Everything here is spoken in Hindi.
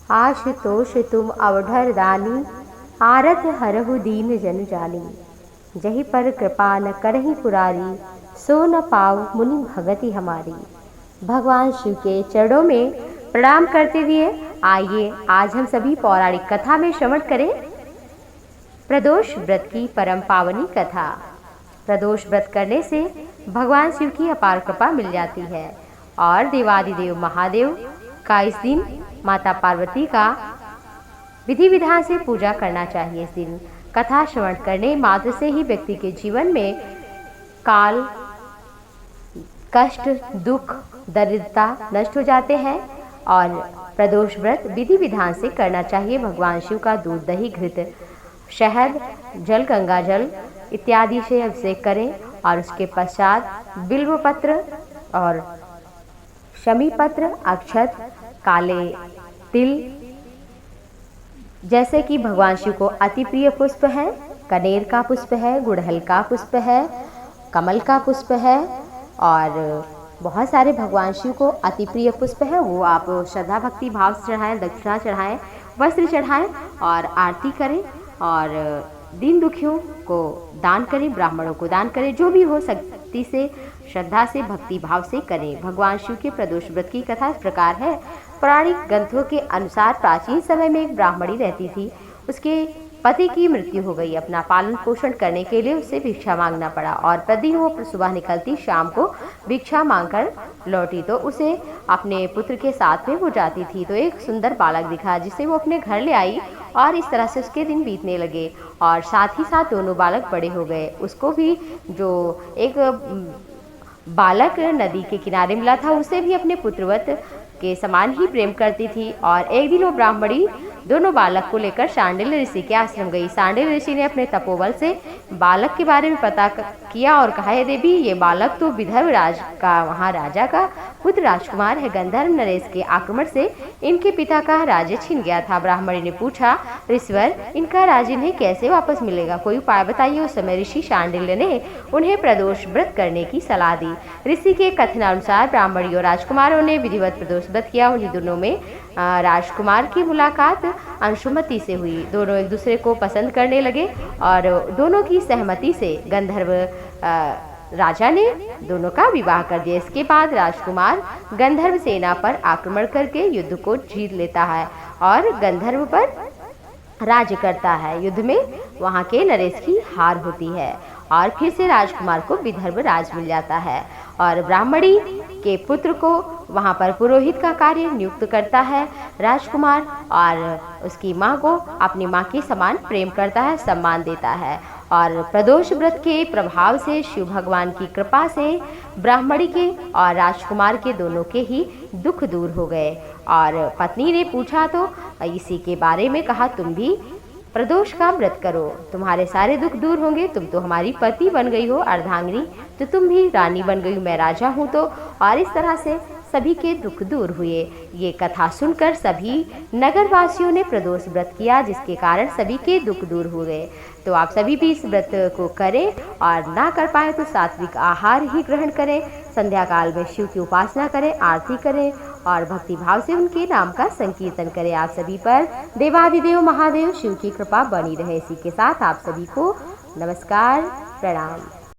आशुतोष तुम अवधर दानी, आरत हरहु दीन जन जानी। जही पर कृपा न करही पुरारी, सो न पाव मुनि भगति हमारी। भगवान शिव के चरणों में प्रणाम करते हुए आइए आज हम सभी पौराणिक कथा में श्रवण करें प्रदोष व्रत की परम पावनी कथा। प्रदोष व्रत करने से भगवान शिव की अपार कृपा मिल जाती है और देवादिदेव महादेव का इस दिन माता पार्वती का विधि विधान से पूजा करना चाहिए। इस दिन कथा श्रवण करने मात्र से ही व्यक्ति के जीवन में काल, कष्ट, दुख, दरिद्रता नष्ट हो जाते हैं और प्रदोष व्रत विधि विधान से करना चाहिए। भगवान शिव का दूध, दही, घृत, शहद, जल, गंगा जल इत्यादि से अभिषेक करें और उसके पश्चात बिल्व पत्र और शमी पत्र, अक्षत, काले तिल जैसे कि भगवान शिव को अति प्रिय पुष्प है, कनेर का पुष्प है, गुड़हल का पुष्प है, कमल का पुष्प है और बहुत सारे भगवान शिव को अति प्रिय पुष्प है। वो आप श्रद्धा भक्ति भाव से चढ़ाएं, दक्षिणा चढ़ाएं, वस्त्र चढ़ाएं और आरती करें और दीन दुखियों को दान करें, ब्राह्मणों को दान करें। जो भी हो शक्ति से, श्रद्धा से, भक्ति भाव से करें। भगवान शिव के प्रदोष व्रत की कथा इस प्रकार है। पौराणिक ग्रंथों के अनुसार प्राचीन समय में एक ब्राह्मणी रहती थी। उसके पति की मृत्यु हो गई। अपना पालन पोषण करने के लिए उसे भिक्षा मांगना पड़ा और प्रतिदिन वो सुबह निकलती, शाम को भिक्षा मांगकर लौटी तो उसे अपने पुत्र के साथ में वो जाती थी। तो एक सुंदर बालक दिखा जिसे वो अपने घर ले आई और इस तरह से उसके दिन बीतने लगे और साथ ही साथ दोनों बालक बड़े हो गए। उसको भी जो एक बालक नदी के किनारे मिला था उसे भी अपने पुत्रवत के समान ही प्रेम करती थी और एक दिन वो ब्राह्मणी दोनों बालक को लेकर शांडिल्य ऋषि के आश्रम गई। शांडिल्य ऋषि ने अपने तपोबल से बालक के बारे में पता किया और कहा, हे देवी, ये बालक तो विदर्भ राज का, वहाँ राजा का पुत्र राजकुमार है। गंधर्व नरेश के आक्रमण से इनके पिता का राज्य छिन गया था। ब्राह्मणी ने पूछा, ऋषिवर, इनका राज्य इन्हें कैसे वापस मिलेगा? कोई उपाय बताइए। उस समय ऋषि शांडिल्य ने उन्हें प्रदोष व्रत करने की सलाह दी। ऋषि के कथनानुसार ब्राह्मणी और राजकुमारों ने विधिवत प्रदोष व्रत किया। उन्हीं दोनों में राजकुमार की मुलाकात अंशुमति से हुई। दोनों एक दूसरे को पसंद करने लगे और दोनों की सहमति से गंधर्व राजा ने दोनों का विवाह कर दिया। इसके बाद राजकुमार गंधर्व सेना पर आक्रमण करके युद्ध को जीत लेता है और गंधर्व पर राज्य करता है। युद्ध में वहां के नरेश की हार होती है और फिर से राजकुमार को विदर्भ राज मिल जाता है और ब्राह्मणी के पुत्र को वहां पर पुरोहित का कार्य नियुक्त करता है। राजकुमार और उसकी माँ को अपनी माँ के समान प्रेम करता है, सम्मान देता है और प्रदोष व्रत के प्रभाव से, शिव भगवान की कृपा से ब्राह्मणी के और राजकुमार के दोनों के ही दुख दूर हो गए। और पत्नी ने पूछा तो इसी के बारे में कहा, तुम भी प्रदोष का व्रत करो, तुम्हारे सारे दुख दूर होंगे। तुम तो हमारी पति बन गई हो अर्धांगिनी, तो तुम भी रानी बन गई, मैं राजा हूँ तो। और इस तरह से सभी के दुख दूर हुए। ये कथा सुनकर सभी नगरवासियों ने प्रदोष व्रत किया, जिसके कारण सभी के दुख दूर हो गए। तो आप सभी भी इस व्रत को करें और ना कर पाए तो सात्विक आहार ही ग्रहण करें। संध्या काल में शिव की उपासना करें, आरती करें और भक्ति भाव से उनके नाम का संकीर्तन करें। आप सभी पर देवादिदेव महादेव शिव की कृपा बनी रहे। इसी के साथ आप सभी को नमस्कार, प्रणाम।